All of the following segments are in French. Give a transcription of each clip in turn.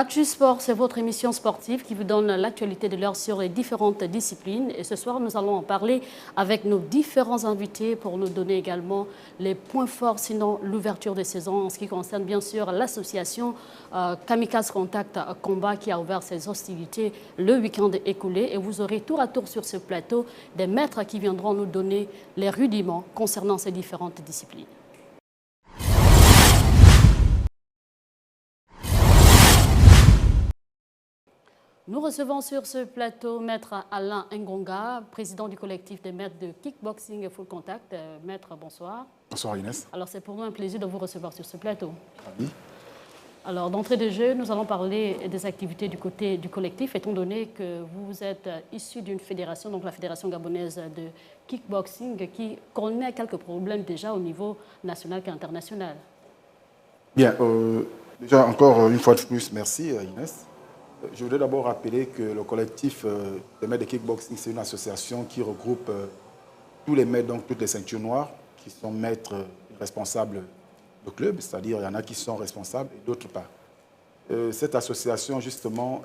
Actu Sport, c'est votre émission sportive qui vous donne l'actualité de l'heure sur les différentes disciplines. Et ce soir, nous allons en parler avec nos différents invités pour nous donner également les points forts, sinon l'ouverture de saison en ce qui concerne bien sûr l'association Kamikaze Contact Combat qui a ouvert ses hostilités le week-end écoulé. Et vous aurez tour à tour sur ce plateau des maîtres qui viendront nous donner les rudiments concernant ces différentes disciplines. Nous recevons sur ce plateau Maître Alain Ngonga, président du collectif des maîtres de kickboxing et full contact. Maître, bonsoir. Bonsoir Inès. Alors c'est pour nous un plaisir de vous recevoir sur ce plateau. Oui. Alors d'entrée de jeu, nous allons parler des activités du côté du collectif, étant donné que vous êtes issu d'une fédération, donc la Fédération gabonaise de kickboxing, qui connaît quelques problèmes déjà au niveau national qu'international. Bien, déjà encore une fois de plus, merci Inès. Je voudrais d'abord rappeler que le collectif des maîtres de kickboxing, c'est une association qui regroupe tous les maîtres, donc toutes les ceintures noires, qui sont maîtres responsables de club, c'est-à-dire il y en a qui sont responsables et d'autres pas. Cette association, justement,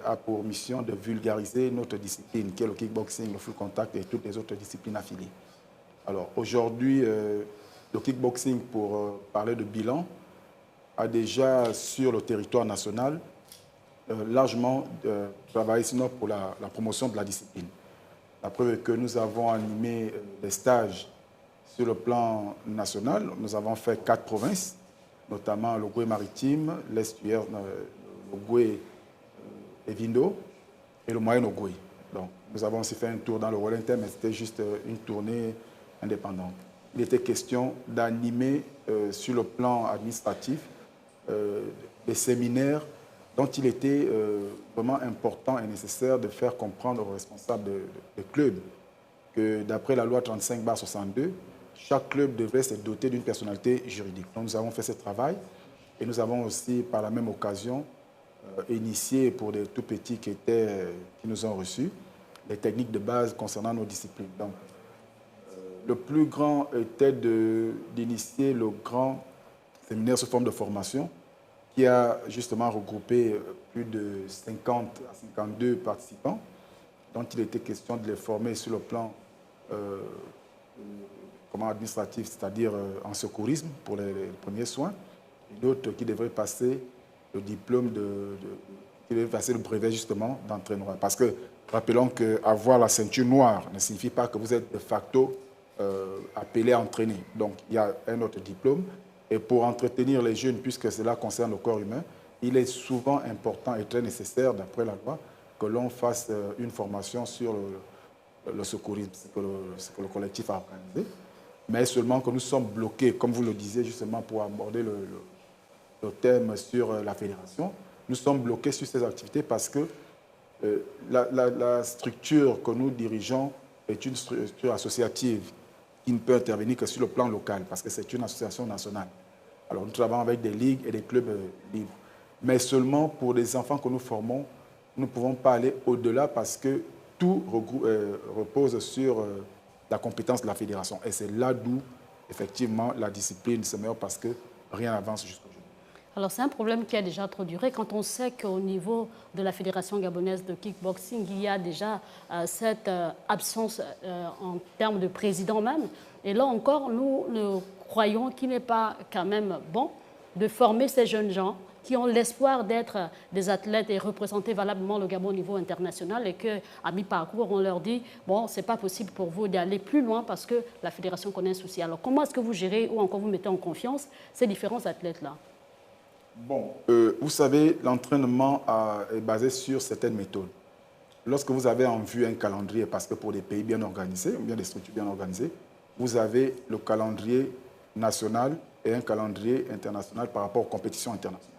a pour mission de vulgariser notre discipline, qui est le kickboxing, le full contact et toutes les autres disciplines affiliées. Alors aujourd'hui, le kickboxing, pour parler de bilan, a déjà sur le territoire national largement travaillé sinon pour la promotion de la discipline. La preuve est que nous avons animé des stages sur le plan national. Nous avons fait 4 provinces, notamment le Goué maritime, l'estuaire, le Goué et Vindo et le moyen Goué. Donc, nous avons aussi fait un tour dans le Wellington, mais c'était juste une tournée indépendante. Il était question d'animer sur le plan administratif des séminaires dont il était vraiment important et nécessaire de faire comprendre aux responsables de clubs que d'après la loi 35/62, chaque club devrait se doter d'une personnalité juridique. Donc nous avons fait ce travail et nous avons aussi par la même occasion initié pour des tout petits qui nous ont reçus les techniques de base concernant nos disciplines. Donc le plus grand était d'initier le grand séminaire sous forme de formation qui a justement regroupé plus de 50 à 52 participants, dont il était question de les former sur le plan administratif, c'est-à-dire en secourisme pour les premiers soins, et d'autres qui devraient passer le diplôme qui devraient passer le brevet justement d'entraîneur. Parce que rappelons qu'avoir la ceinture noire ne signifie pas que vous êtes de facto appelé à entraîner. Donc il y a un autre diplôme. Et pour entretenir les jeunes, puisque cela concerne le corps humain, il est souvent important et très nécessaire, d'après la loi, que l'on fasse une formation sur le secourisme, ce que le collectif a organisé. Mais seulement que nous sommes bloqués, comme vous le disiez justement pour aborder le thème sur la fédération, nous sommes bloqués sur ces activités parce que la structure que nous dirigeons est une structure associative qui ne peut intervenir que sur le plan local, parce que c'est une association nationale. Alors nous travaillons avec des ligues et des clubs libres. Mais seulement pour les enfants que nous formons, nous ne pouvons pas aller au-delà parce que tout repose sur la compétence de la fédération. Et c'est là d'où, effectivement, la discipline se meurt parce que rien n'avance jusqu'aujourd'hui. Alors c'est un problème qui a déjà trop duré quand on sait qu'au niveau de la Fédération gabonaise de kickboxing, il y a déjà cette absence en termes de président même. Et là encore, nous croyons qu'il n'est pas quand même bon de former ces jeunes gens qui ont l'espoir d'être des athlètes et représenter valablement le Gabon au niveau international et qu'à mi-parcours, on leur dit « bon, ce n'est pas possible pour vous d'aller plus loin parce que la fédération connaît un souci ». Alors comment est-ce que vous gérez ou encore vous mettez en confiance ces différents athlètes-là? Bon, vous savez, l'entraînement est basé sur certaines méthodes. Lorsque vous avez en vue un calendrier, parce que pour des pays bien organisés, ou bien des structures bien organisées, vous avez le calendrier national et un calendrier international par rapport aux compétitions internationales.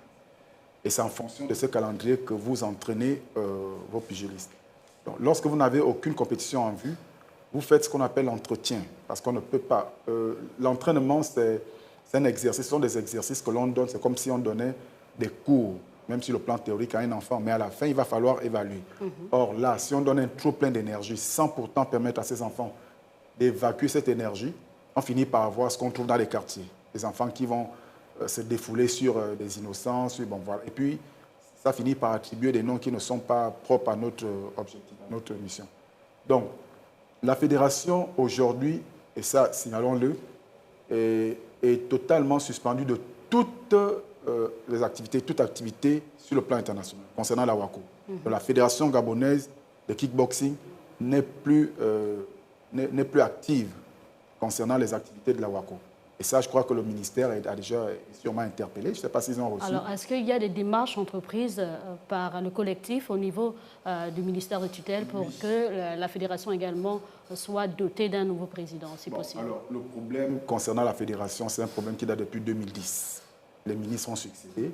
Et c'est en fonction de ce calendrier que vous entraînez vos pugilistes. Donc, lorsque vous n'avez aucune compétition en vue, vous faites ce qu'on appelle l'entretien, parce qu'on ne peut pas. L'entraînement, c'est un exercice, ce sont des exercices que l'on donne, c'est comme si on donnait des cours, même sur le plan théorique à un enfant, mais à la fin, il va falloir évaluer. Or là, si on donne un trop plein d'énergie, sans pourtant permettre à ces enfants d'évacuer cette énergie, on finit par avoir ce qu'on trouve dans les quartiers. Des enfants qui vont se défouler sur des innocents, bon, voilà. Et puis, ça finit par attribuer des noms qui ne sont pas propres à notre objectif, à notre mission. Donc, la fédération, aujourd'hui, et ça, signalons-le, est totalement suspendue de toutes les activités, toute activité sur le plan international, concernant la WACO. Donc, la fédération gabonaise de kickboxing n'est plus active concernant les activités de la WACO. Et ça, je crois que le ministère a déjà sûrement interpellé. Je ne sais pas s'ils ont reçu. Alors, est-ce qu'il y a des démarches entreprises par le collectif au niveau du ministère de tutelle pour que la fédération également soit dotée d'un nouveau président, si possible? Alors, le problème concernant la fédération, c'est un problème qui date depuis 2010. Les ministres ont succédé.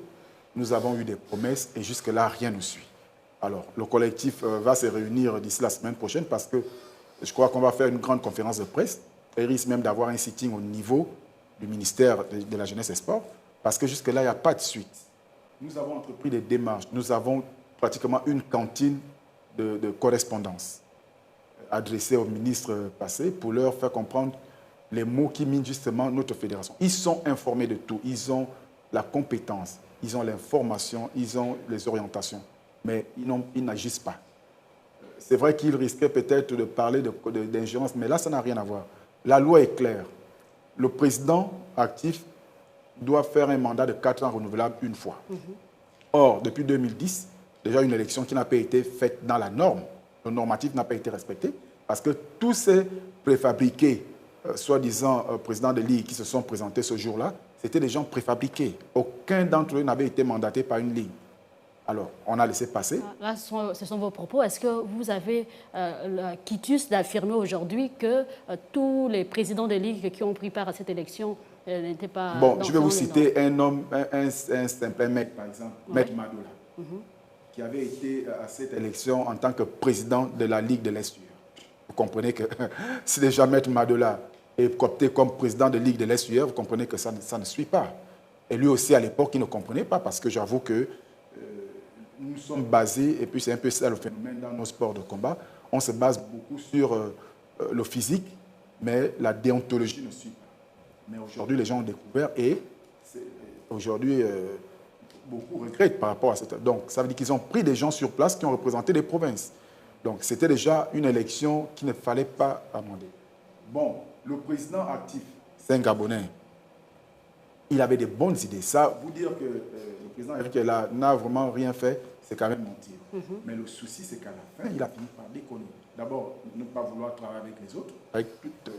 Nous avons eu des promesses et jusque-là, rien ne suit. Alors, le collectif va se réunir d'ici la semaine prochaine parce que je crois qu'on va faire une grande conférence de presse. Il risque même d'avoir un sitting au niveau du ministère de la Jeunesse et Sport, parce que jusque-là, il n'y a pas de suite. Nous avons entrepris des démarches. Nous avons pratiquement une cantine de correspondance adressée aux ministres passés pour leur faire comprendre les mots qui minent justement notre fédération. Ils sont informés de tout. Ils ont la compétence, ils ont l'information, ils ont les orientations, mais ils n'agissent pas. C'est vrai qu'ils risquaient peut-être de parler d'ingérence, mais là, ça n'a rien à voir. La loi est claire. Le président actif doit faire un mandat de 4 ans renouvelable une fois. Or, depuis 2010, déjà une élection qui n'a pas été faite dans la norme, le normatif n'a pas été respecté, parce que tous ces préfabriqués, soi-disant présidents de ligue qui se sont présentés ce jour-là, c'était des gens préfabriqués. Aucun d'entre eux n'avait été mandaté par une ligue. Alors, on a laissé passer. Là, ce sont vos propos. Est-ce que vous avez le quitus d'affirmer aujourd'hui que tous les présidents de ligue qui ont pris part à cette élection n'étaient pas... Bon, je vais vous citer un homme, un simple mec, par exemple, Maître Madoula, qui avait été à cette élection en tant que président de la Ligue de l'Est. Vous comprenez que si déjà Maître Madoula est coopté comme président de la Ligue de l'Est, vous comprenez que ça ne suit pas. Et lui aussi, à l'époque, il ne comprenait pas, parce que j'avoue que nous sommes basés, et puis c'est un peu ça le phénomène dans nos sports de combat, on se base beaucoup sur le physique, mais la déontologie ne suit pas. Mais aujourd'hui, les gens ont découvert et aujourd'hui, beaucoup regrettent par rapport à cette... Donc, ça veut dire qu'ils ont pris des gens sur place qui ont représenté des provinces. Donc, c'était déjà une élection qu'il ne fallait pas amender. Bon, le président actif, c'est un Gabonais. Il avait des bonnes idées. Ça, vous dire que le président Eric Ella n'a vraiment rien fait, c'est quand même mentir. Mais le souci, c'est qu'à la fin, il a fini par déconner. D'abord, ne pas vouloir travailler avec les autres, avec toutes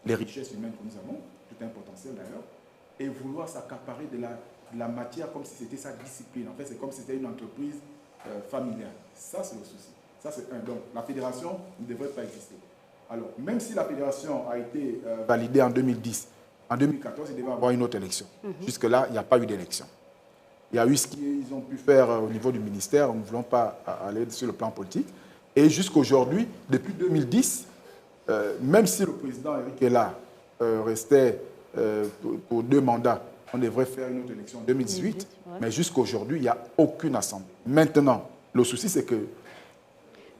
les richesses humaines que nous avons, tout un potentiel d'ailleurs, et vouloir s'accaparer de la matière comme si c'était sa discipline. En fait, c'est comme si c'était une entreprise familiale. Ça, c'est le souci. Ça, c'est un. Donc, la fédération ne devrait pas exister. Alors, même si la fédération a été validée en 2010, en 2014, il devait y avoir une autre élection. Jusque-là, il n'y a pas eu d'élection. Il y a eu ce qu'ils ont pu faire au niveau du ministère. Nous ne voulons pas aller sur le plan politique. Et jusqu'aujourd'hui, depuis 2010, même si le président Eric Ella restait pour 2 mandats, on devrait faire une autre élection en 2018. Mais jusqu'aujourd'hui, il n'y a aucune assemblée. Maintenant, le souci, c'est que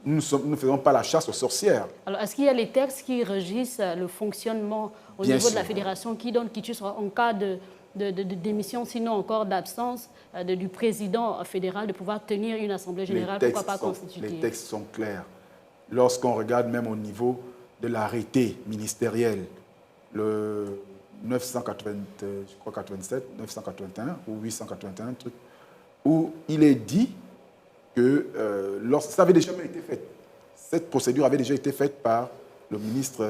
nous ne faisons pas la chasse aux sorcières. Alors, est-ce qu'il y a les textes qui régissent le fonctionnement au niveau de la fédération qui donnent quitus en cas de démission, sinon encore d'absence du président fédéral, de pouvoir tenir une assemblée générale, pourquoi pas constituée? Les textes sont clairs. Lorsqu'on regarde même au niveau de l'arrêté ministériel, le 987, 981 ou 881, truc, où il est dit que ça avait déjà été fait. Cette procédure avait déjà été faite par le ministre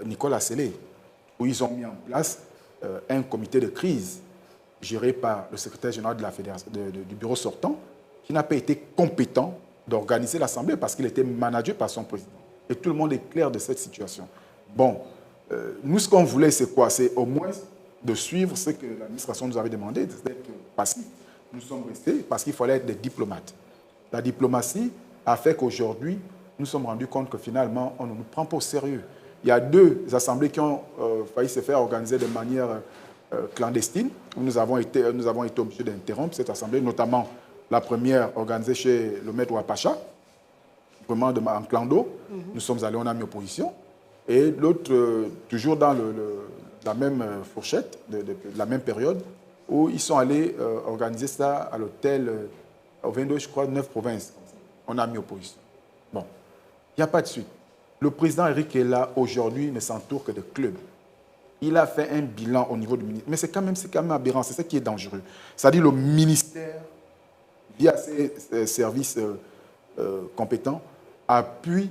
Nicolas Sellé, où ils ont mis en place un comité de crise géré par le secrétaire général de la fédération, du bureau sortant, qui n'a pas été compétent d'organiser l'Assemblée parce qu'il était managé par son président. Et tout le monde est clair de cette situation. Bon, nous, ce qu'on voulait, c'est quoi? C'est au moins de suivre ce que l'administration nous avait demandé, d'être passif. Nous sommes restés parce qu'il fallait être des diplomates. La diplomatie a fait qu'aujourd'hui, nous sommes rendus compte que finalement, on ne nous prend pas au sérieux. Il y a 2 assemblées qui ont failli se faire organiser de manière clandestine, où nous avons été obligés d'interrompre cette assemblée, notamment la première organisée chez le maître Wapacha, vraiment en clan d'eau. Nous sommes allés, on a mis opposition. Et l'autre, toujours dans la même fourchette, de la même période, où ils sont allés organiser ça à l'hôtel au 22, je crois, 9 provinces. On a mis opposition. Bon, il n'y a pas de suite. Le président Eric est là aujourd'hui, ne s'entoure que de clubs. Il a fait un bilan au niveau du ministère. Mais c'est quand même aberrant, c'est ça qui est dangereux. C'est-à-dire le ministère, via ses services compétents, a pu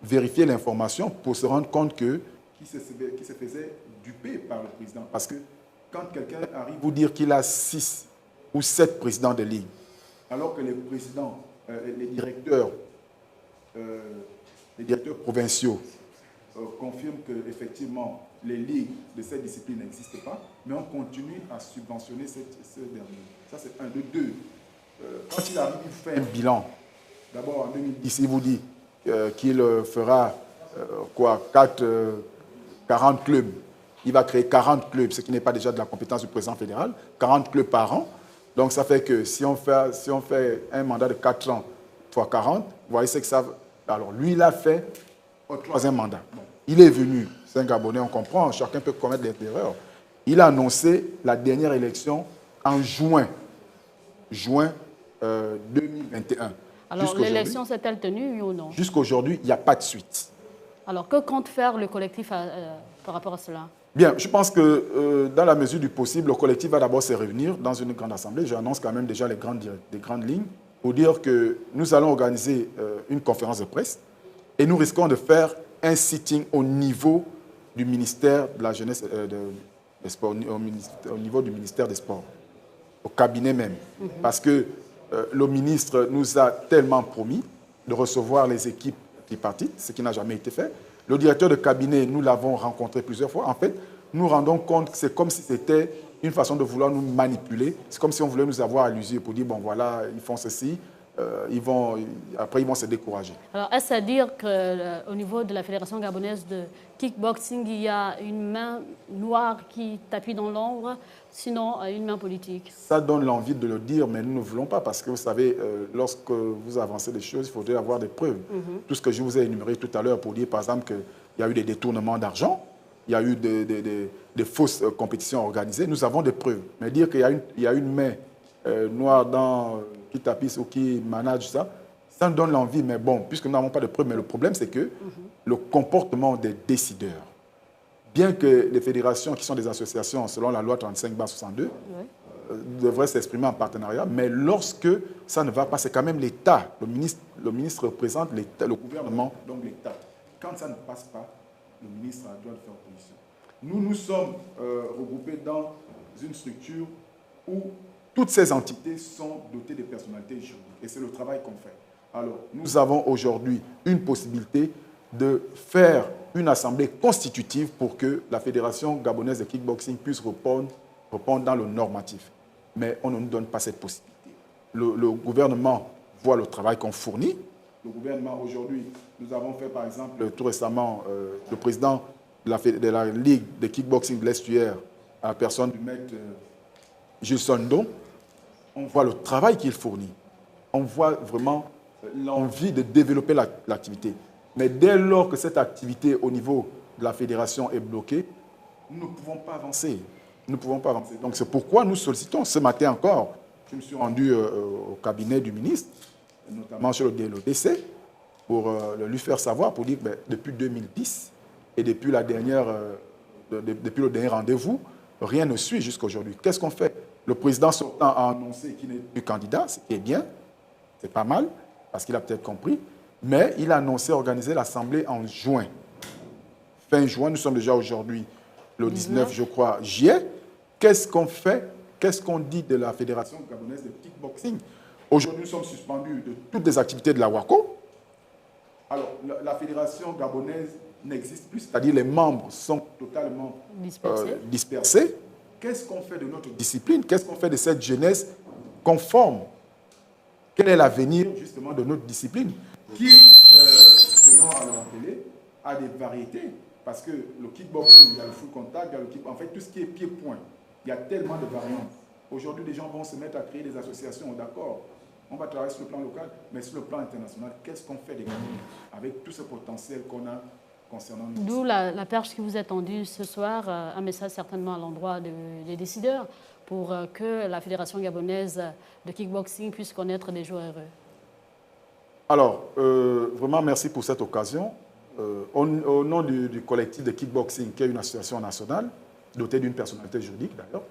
vérifier l'information pour se rendre compte qu'il se faisait duper par le président. Parce que quand quelqu'un arrive vous dire qu'il a 6 ou 7 présidents de ligue, alors que les présidents, les directeurs provinciaux confirment qu'effectivement, les ligues de cette discipline n'existent pas, mais on continue à subventionner ce dernier. Ça, c'est un. De deux, quand il arrive, il fait un bilan. D'abord, en 2010, il vous dit qu'il fera 40 clubs. Il va créer 40 clubs, ce qui n'est pas déjà de la compétence du président fédéral, 40 clubs par an. Donc, ça fait que si on fait un mandat de 4 ans fois 40, vous voyez ce que ça veut. Alors, lui, il a fait au 3e mandat. Bon, il est venu, c'est un Gabonais, on comprend, chacun peut commettre des erreurs. Il a annoncé la dernière élection en juin 2021. Alors, l'élection s'est-elle tenue, oui ou non? Jusqu'à aujourd'hui, il n'y a pas de suite. Alors, que compte faire le collectif par rapport à cela? Bien, je pense que dans la mesure du possible, le collectif va d'abord se réunir dans une grande assemblée. J'annonce quand même déjà les grandes lignes pour dire que nous allons organiser une conférence de presse et nous risquons de faire un sitting au niveau du ministère de la Jeunesse des Sports, au niveau du ministère des Sports, au cabinet même. Parce que le ministre nous a tellement promis de recevoir les équipes tripartites, ce qui n'a jamais été fait. Le directeur de cabinet, nous l'avons rencontré plusieurs fois. En fait, nous rendons compte que c'est comme si c'était une façon de vouloir nous manipuler. C'est comme si on voulait nous avoir à l'usure pour dire, bon voilà, ils font ceci, après ils vont se décourager. Alors, est-ce à dire qu'au niveau de la Fédération gabonaise de kickboxing, il y a une main noire qui t'appuie dans l'ombre, sinon une main politique? Ça donne l'envie de le dire, mais nous ne voulons pas, parce que vous savez, lorsque vous avancez des choses, il faudrait avoir des preuves. Tout ce que je vous ai énuméré tout à l'heure pour dire, par exemple, qu'il y a eu des détournements d'argent, il y a eu des fausses compétitions organisées, nous avons des preuves. Mais dire qu'il y a une main noire qui tapisse ou qui manage ça, ça nous donne l'envie. Mais bon, puisque nous n'avons pas de preuves, mais le problème, c'est que le comportement des décideurs, bien que les fédérations qui sont des associations, selon la loi 35/62, devraient s'exprimer en partenariat, mais lorsque ça ne va pas, c'est quand même l'État. Le ministre représente l'État, le gouvernement, donc l'État. Quand ça ne passe pas, le ministre a le droit de faire opposition. Nous sommes regroupés dans une structure où toutes ces entités sont dotées de personnalités juridiques. Et c'est le travail qu'on fait. Alors, nous avons aujourd'hui une possibilité de faire une assemblée constitutive pour que la Fédération gabonaise de kickboxing puisse répondre dans le normatif. Mais on ne nous donne pas cette possibilité. Le gouvernement voit le travail qu'on fournit. Le gouvernement, aujourd'hui, nous avons fait, par exemple, tout récemment, le président de la Ligue de kickboxing de l'Estuaire, à la personne du maître Jules Sondon. On voit le travail qu'il fournit. On voit vraiment l'envie de développer l'activité. Mais dès lors que cette activité au niveau de la fédération est bloquée, nous ne pouvons pas avancer. Nous ne pouvons pas avancer. Donc c'est pourquoi nous sollicitons. Ce matin encore, je me suis rendu au cabinet du ministre, notamment sur le décès, pour lui faire savoir, pour dire que depuis 2010 et depuis le dernier rendez-vous, rien ne suit jusqu'à aujourd'hui. Qu'est-ce qu'on fait? Le président sortant a annoncé qu'il n'est plus candidat, ce qui est bien, c'est pas mal, parce qu'il a peut-être compris, mais il a annoncé organiser l'Assemblée en juin. Fin juin, nous sommes déjà aujourd'hui le 19, je crois, juillet. Qu'est-ce qu'on fait? Qu'est-ce qu'on dit de la Fédération gabonaise de kickboxing? Aujourd'hui, nous sommes suspendus de toutes les activités de la WACO. Alors, la Fédération gabonaise n'existe plus, c'est-à-dire les membres sont totalement dispersés. Qu'est-ce qu'on fait de notre discipline? Qu'est-ce qu'on fait de cette jeunesse conforme? Quel est l'avenir justement de notre discipline qui, selon à le rappeler, a des variétés? Parce que le kickboxing, il y a le full contact, il y a le en fait tout ce qui est pied-point. Il y a tellement de variantes. Aujourd'hui, les gens vont se mettre à créer des associations, d'accord? On va travailler sur le plan local, mais sur le plan international, qu'est-ce qu'on fait des Gabonais avec tout ce potentiel qu'on a concernant nous? D'où la perche qui vous est tendue ce soir, un message certainement à l'endroit des décideurs. pour que la Fédération gabonaise de kickboxing puisse connaître des jours heureux? Alors, vraiment merci pour cette occasion. Au nom du collectif de kickboxing, qui est une association nationale, dotée d'une personnalité juridique d'ailleurs,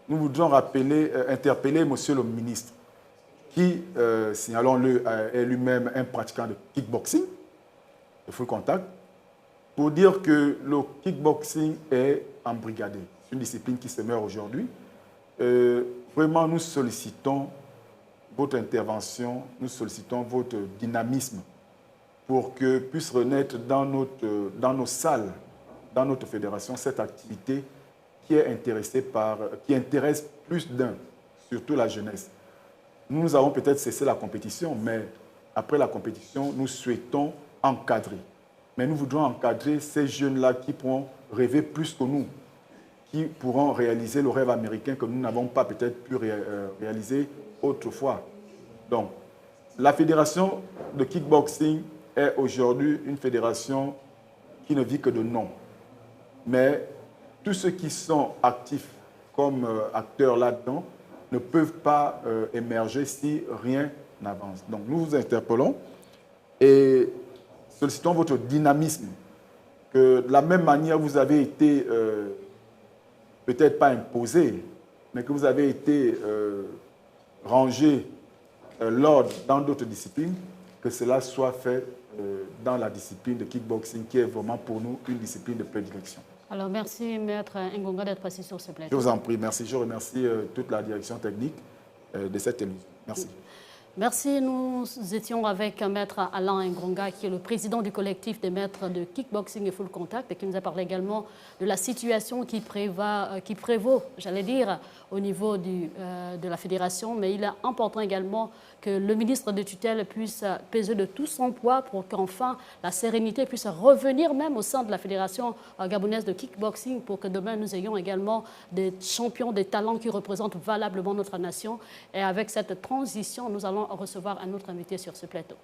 nous voudrions interpeller monsieur le ministre, qui, signalons-le, est lui-même un pratiquant de kickboxing, de full contact, pour dire que le kickboxing est embrigadé. C'est une discipline qui se meurt aujourd'hui. Vraiment, nous sollicitons votre intervention, nous sollicitons votre dynamisme pour que puisse renaître dans nos salles, dans notre fédération, cette activité qui intéresse plus d'un, surtout la jeunesse. Nous avons peut-être cessé la compétition, mais après la compétition, nous souhaitons encadrer. Mais nous voudrons encadrer ces jeunes-là qui pourront rêver plus que nous, qui pourront réaliser le rêve américain que nous n'avons pas peut-être pu réaliser autrefois. Donc, la fédération de kickboxing est aujourd'hui une fédération qui ne vit que de nom. Mais tous ceux qui sont actifs comme acteurs là-dedans ne peuvent pas émerger si rien n'avance. Donc nous vous interpellons et sollicitons votre dynamisme. Que de la même manière vous avez été, peut-être pas imposé, mais que vous avez été rangé l'ordre dans d'autres disciplines, que cela soit fait dans la discipline de kickboxing qui est vraiment pour nous une discipline de prédilection. Alors, merci, Maître Ngonga, d'être passé sur ce plateau. Je vous en prie, merci. Je remercie toute la direction technique de cette émission. Merci. Merci. Nous étions avec Maître Alain Ngonga, qui est le président du collectif des maîtres de kickboxing et full contact, et qui nous a parlé également de la situation qui prévaut, j'allais dire, au niveau de la fédération. Mais il est important également que le ministre de tutelle puisse peser de tout son poids pour qu'enfin la sérénité puisse revenir même au sein de la fédération gabonaise de kickboxing, pour que demain nous ayons également des champions, des talents qui représentent valablement notre nation. Et avec cette transition, nous allons recevoir un autre invité sur ce plateau.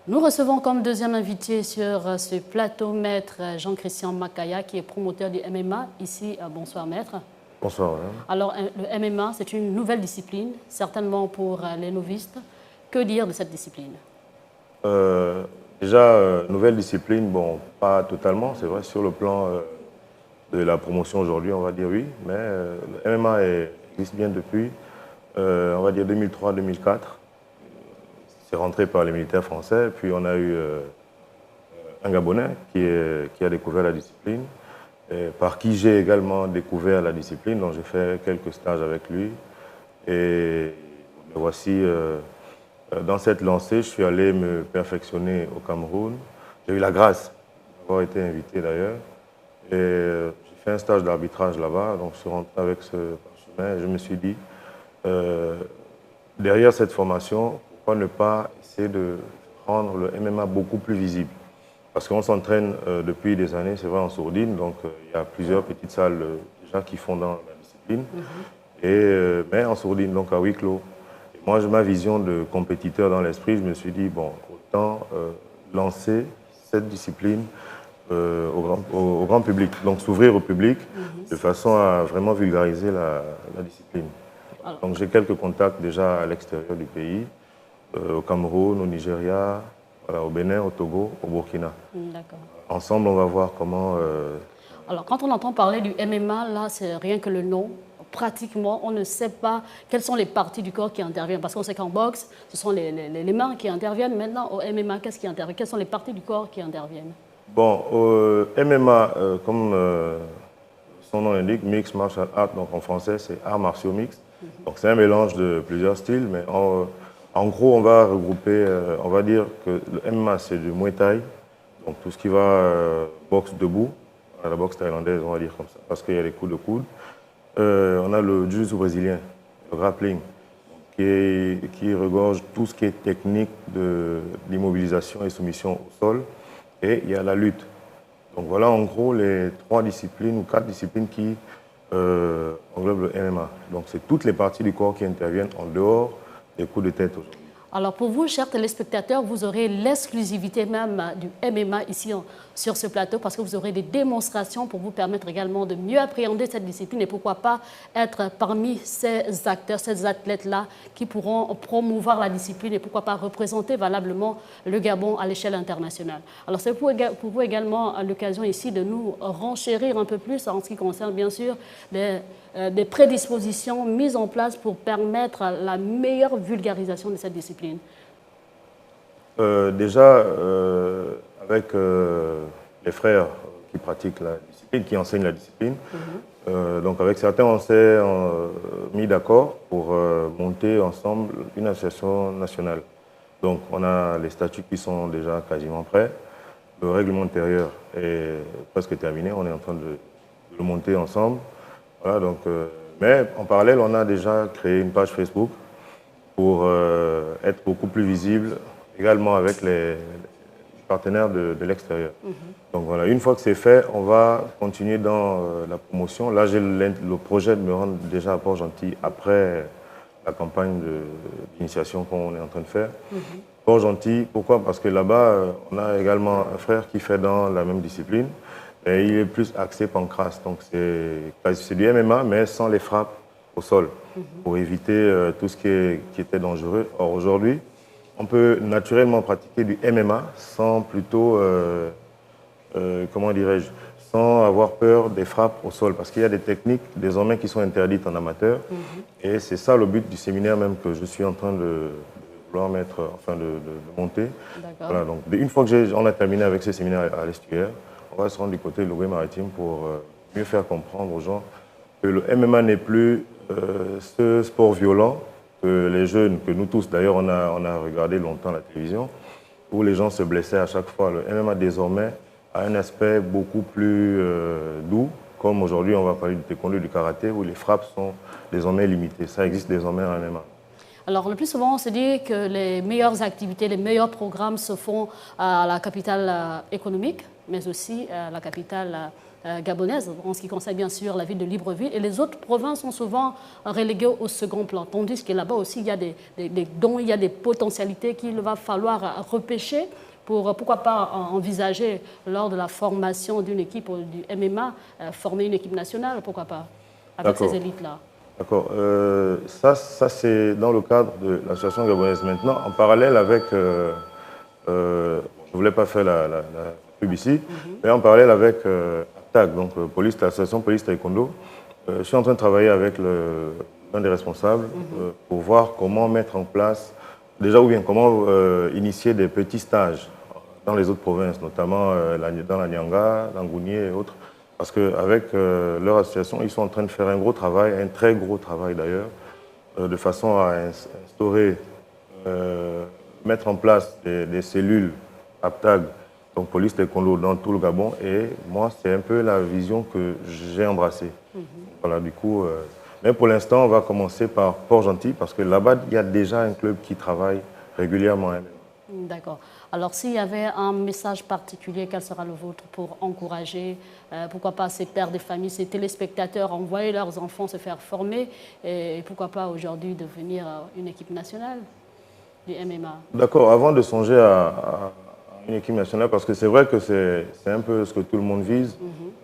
Nous recevons comme deuxième invité sur ce plateau Maître Jean-Christian Makaya, qui est promoteur du MMA. Ici, bonsoir Maître. Bonsoir. Alors, le MMA, c'est une nouvelle discipline, certainement pour les novices. Que dire de cette discipline? Déjà, nouvelle discipline, bon, pas totalement, c'est vrai, sur le plan de la promotion aujourd'hui, on va dire oui, mais le MMA existe bien depuis, on va dire 2003-2004. C'est rentré par les militaires français, puis on a eu un Gabonais qui a découvert la discipline, et par qui j'ai également découvert la discipline, donc j'ai fait quelques stages avec lui. Et me voici dans cette lancée, je suis allé me perfectionner au Cameroun. J'ai eu la grâce d'avoir été invité d'ailleurs. Et j'ai fait un stage d'arbitrage là-bas, donc je suis rentré avec ce parchemin et je me suis dit, derrière cette formation, pourquoi ne pas essayer de rendre le MMA beaucoup plus visible? Parce qu'on s'entraîne depuis des années, c'est vrai, en sourdine, donc il y a plusieurs petites salles déjà qui font dans la discipline, mais en sourdine, donc à huis clos. Et moi, j'ai ma vision de compétiteur dans l'esprit, je me suis dit, bon, autant lancer cette discipline au grand public, donc s'ouvrir au public de façon à vraiment vulgariser la discipline. Donc j'ai quelques contacts déjà à l'extérieur du pays, au Cameroun, au Nigeria, voilà, au Bénin, au Togo, au Burkina. D'accord. Ensemble, on va voir comment... Alors, quand on entend parler du MMA, là, c'est rien que le nom. Pratiquement, on ne sait pas quelles sont les parties du corps qui interviennent. Parce qu'on sait qu'en boxe, ce sont les mains qui interviennent. Maintenant, au MMA, qu'est-ce qui intervient? Quelles sont les parties du corps qui interviennent? Bon, au MMA, comme son nom l'indique, Mixed Martial Art, donc en français, c'est arts martiaux mixtes. Donc c'est un mélange de plusieurs styles, mais en gros, on va regrouper, on va dire que le MMA, c'est du Muay Thai, donc tout ce qui va boxe debout, la boxe thaïlandaise, on va dire comme ça, parce qu'il y a les coups de coude. On a le jiu-jitsu brésilien, le grappling, qui regorge tout ce qui est technique d'immobilisation et soumission au sol. Et il y a la lutte. Donc voilà en gros les 3 disciplines ou 4 disciplines qui englobent le MMA. Donc c'est toutes les parties du corps qui interviennent en dehors des coups de tête aujourd'hui. Alors pour vous, chers téléspectateurs, vous aurez l'exclusivité même du MMA ici sur ce plateau parce que vous aurez des démonstrations pour vous permettre également de mieux appréhender cette discipline et pourquoi pas être parmi ces acteurs, ces athlètes-là qui pourront promouvoir la discipline et pourquoi pas représenter valablement le Gabon à l'échelle internationale. Alors c'est pour vous également l'occasion ici de nous renchérir un peu plus en ce qui concerne bien sûr des prédispositions mises en place pour permettre la meilleure vulgarisation de cette discipline. Déjà, avec les frères qui pratiquent la discipline, qui enseignent la discipline, donc avec certains, on s'est mis d'accord pour monter ensemble une association nationale. Donc on a les statuts qui sont déjà quasiment prêts. Le règlement intérieur est presque terminé, on est en train de le monter ensemble. Voilà, donc, mais en parallèle, on a déjà créé une page Facebook pour être beaucoup plus visible, également avec les partenaires de l'extérieur. Donc voilà, une fois que c'est fait, on va continuer dans la promotion. Là, j'ai le projet de me rendre déjà à Port-Gentil après la campagne d'initiation qu'on est en train de faire. Port-Gentil, pourquoi? Parce que là-bas, on a également un frère qui fait dans la même discipline. Et il est plus axé pancrace, donc c'est du MMA, mais sans les frappes au sol, pour éviter tout ce qui était dangereux. Or, aujourd'hui, on peut naturellement pratiquer du MMA sans plutôt, comment dirais-je, sans avoir peur des frappes au sol, parce qu'il y a des techniques désormais qui sont interdites en amateur. Et c'est ça le but du séminaire même que je suis en train de vouloir mettre, enfin de monter. Voilà, donc une fois que on a terminé avec ce séminaire à l'Estuaire, on va se rendre du côté de l'Ogooué-Maritime pour mieux faire comprendre aux gens que le MMA n'est plus ce sport violent que les jeunes, que nous tous d'ailleurs on a regardé longtemps la télévision, où les gens se blessaient à chaque fois. Le MMA désormais a un aspect beaucoup plus doux, comme aujourd'hui on va parler du taekwondo, du karaté, où les frappes sont désormais limitées. Ça existe désormais en MMA. Alors, le plus souvent, on se dit que les meilleures activités, les meilleurs programmes se font à la capitale économique, mais aussi à la capitale gabonaise, en ce qui concerne bien sûr la ville de Libreville. Et les autres provinces sont souvent reléguées au second plan, tandis que là-bas aussi, il y a des dons, il y a des potentialités qu'il va falloir repêcher pour, pourquoi pas, envisager lors de la formation d'une équipe du MMA, former une équipe nationale, pourquoi pas, avec ces élites-là. D'accord. Ça c'est dans le cadre de l'association gabonaise. Maintenant, en parallèle avec, je ne voulais pas faire la pub ici, mais en parallèle avec APTAG, donc l'association Police Taekwondo, je suis en train de travailler avec l'un des responsables pour voir comment mettre en place, déjà ou bien comment initier des petits stages dans les autres provinces, notamment dans la Nyanga, l'Angounié et autres. Parce qu'avec leur association, ils sont en train de faire un gros travail, un très gros travail d'ailleurs, de façon à instaurer, mettre en place des cellules APTAG, donc police taekwondo dans tout le Gabon. Et moi, c'est un peu la vision que j'ai embrassée. Voilà, du coup, mais pour l'instant, on va commencer par Port-Gentil, parce que là-bas, il y a déjà un club qui travaille régulièrement. D'accord. Alors, s'il y avait un message particulier, quel sera le vôtre pour encourager, pourquoi pas, ces pères de famille, ces téléspectateurs, envoyer leurs enfants se faire former et pourquoi pas aujourd'hui devenir une équipe nationale du MMA? D'accord. Avant de songer à une équipe nationale, parce que c'est vrai que c'est un peu ce que tout le monde vise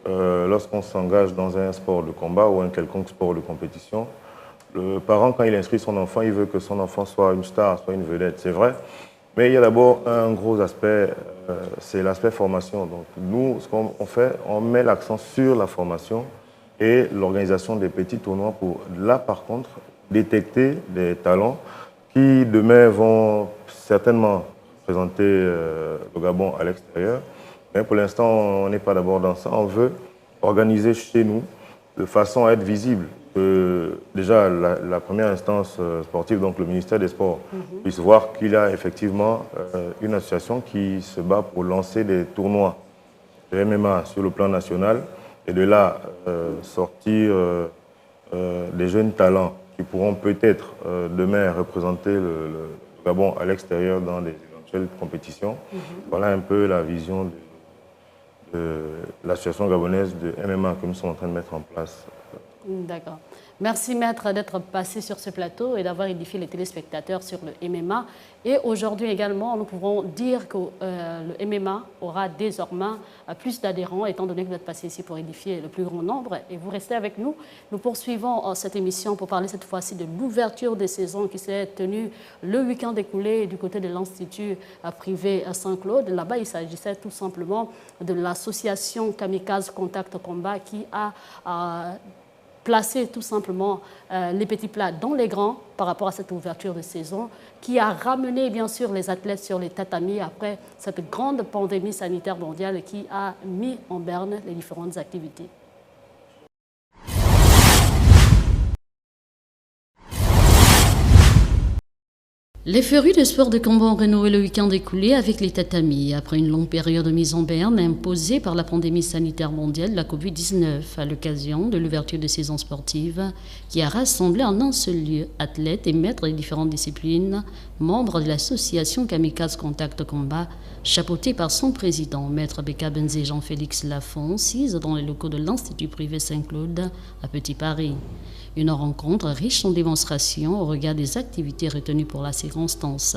lorsqu'on s'engage dans un sport de combat ou un quelconque sport de compétition. Le parent, quand il inscrit son enfant, il veut que son enfant soit une star, soit une vedette, c'est vrai. Mais il y a d'abord un gros aspect, c'est l'aspect formation. Donc nous, ce qu'on fait, on met l'accent sur la formation et l'organisation des petits tournois pour, là par contre, détecter des talents qui demain vont certainement présenter le Gabon à l'extérieur. Mais pour l'instant, on n'est pas d'abord dans ça. On veut organiser chez nous de façon à être visible. Déjà, la première instance sportive, donc le ministère des Sports, puisse voir qu'il y a effectivement une association qui se bat pour lancer des tournois de MMA sur le plan national et de là sortir des jeunes talents qui pourront peut-être demain représenter le Gabon à l'extérieur dans des éventuelles compétitions. Voilà un peu la vision de l'association gabonaise de MMA que nous sommes en train de mettre en place. D'accord. Merci Maître d'être passé sur ce plateau et d'avoir édifié les téléspectateurs sur le MMA. Et aujourd'hui également, nous pouvons dire que le MMA aura désormais plus d'adhérents, étant donné que vous êtes passé ici pour édifier le plus grand nombre. Et vous restez avec nous. Nous poursuivons cette émission pour parler cette fois-ci de l'ouverture des saisons qui s'est tenue le week-end écoulé du côté de l'Institut privé Saint-Claude. Là-bas, il s'agissait tout simplement de l'association Kamikaze Contact Combat qui a placer tout simplement les petits plats dans les grands par rapport à cette ouverture de saison qui a ramené bien sûr les athlètes sur les tatamis après cette grande pandémie sanitaire mondiale qui a mis en berne les différentes activités. Les férus de sport de combat ont renoué le week-end écoulé avec les tatamis après une longue période de mise en berne imposée par la pandémie sanitaire mondiale de la Covid-19 à l'occasion de l'ouverture de saison sportive qui a rassemblé en un seul lieu athlètes et maîtres des différentes disciplines, membres de l'association Kamikaze Contact Combat, chapeautée par son président, Maître Beka Benzé Jean-Félix Lafont, sise dans les locaux de l'Institut privé Saint-Claude à Petit Paris. Une rencontre riche en démonstrations au regard des activités retenues pour la circonstance.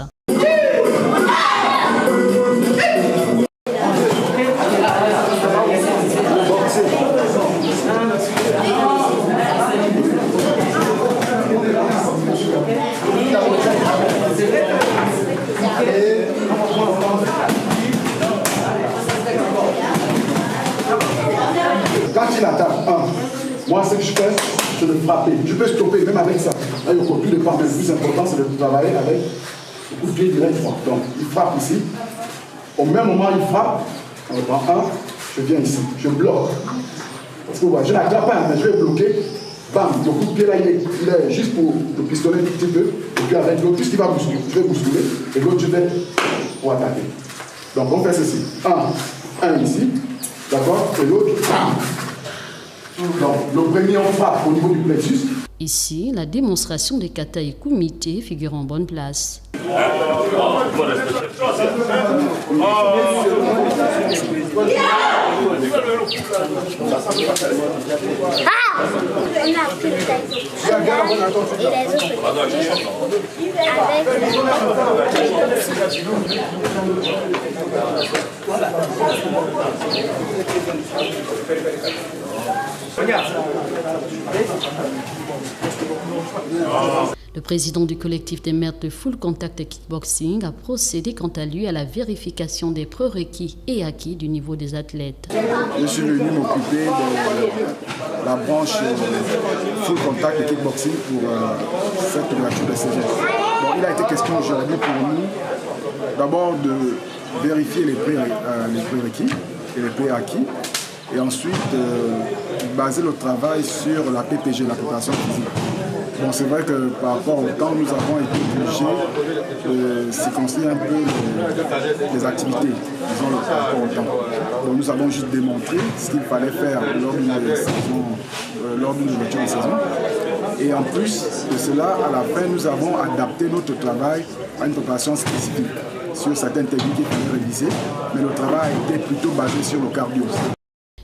Quand il attaque, moi ce que je fais, c'est de frapper. Je peux stopper même avec ça. Là, il faut tout dépend. Mais le plus important, c'est de travailler avec le coup de pied direct. Donc, il frappe ici. Au même moment, il frappe. On prend un, je viens ici. Je bloque. Parce que je n'attrape pas, mais je vais bloquer. Bam, le coup de pied là, il est juste pour le pistolet un petit peu. Et puis avec l'autre, puisqu'il va bousculer, je vais bousculer. Et l'autre, je vais pour attaquer. Donc, on fait ceci. Un ici. D'accord? Et l'autre, bam. Donc, le premier, on frappe au niveau du plexus. Ici, la démonstration des kata et kumité figure en bonne place. Le président du collectif des maîtres de full contact et kickboxing a procédé quant à lui à la vérification des prérequis et acquis du niveau des athlètes. Je suis venu m'occuper de la branche full contact et kickboxing pour cette ouverture de saison. Bon, il a été question aujourd'hui pour nous d'abord de vérifier les prérequis et les préacquis et ensuite baser le travail sur la PPG, la préparation physique. Bon, c'est vrai que par rapport au temps, nous avons été obligés de circonscrire un peu les activités, disons, par rapport au temps. Donc, nous avons juste démontré ce qu'il fallait faire lors d'une ouverture de saison. Et en plus de cela, à la fin, nous avons adapté notre travail à une préparation spécifique sur certaines techniques qu'il fallait réviser, mais le travail a été plutôt basé sur le cardio.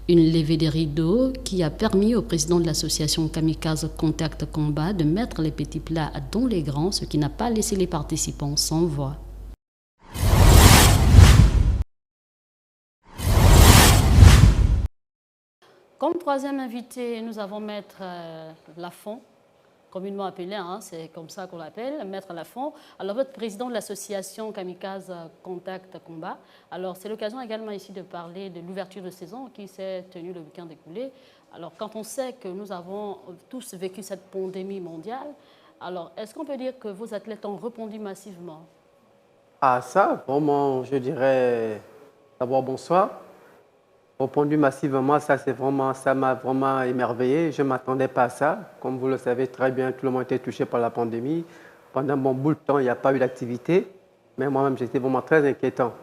Une levée des rideaux qui a permis au président de l'association Kamikaze Contact Combat de mettre les petits plats dans les grands, ce qui n'a pas laissé les participants sans voix. Comme troisième invité, nous avons Maître Lafont, communément appelé, c'est comme ça qu'on l'appelle, Maître Lafont. Alors, votre président de l'association Kamikaze Contact Combat. Alors, c'est l'occasion également ici de parler de l'ouverture de saison qui s'est tenue le week-end écoulé. Alors, quand on sait que nous avons tous vécu cette pandémie mondiale, alors, est-ce qu'on peut dire que vos athlètes ont répondu massivement? Ah, ça, vraiment, je dirais d'abord bonsoir. Répondu massivement, ça m'a vraiment émerveillé. Je ne m'attendais pas à ça. Comme vous le savez très bien, tout le monde était touché par la pandémie. Pendant un bon bout de temps, il n'y a pas eu d'activité. Mais moi-même, j'étais vraiment très inquiétant.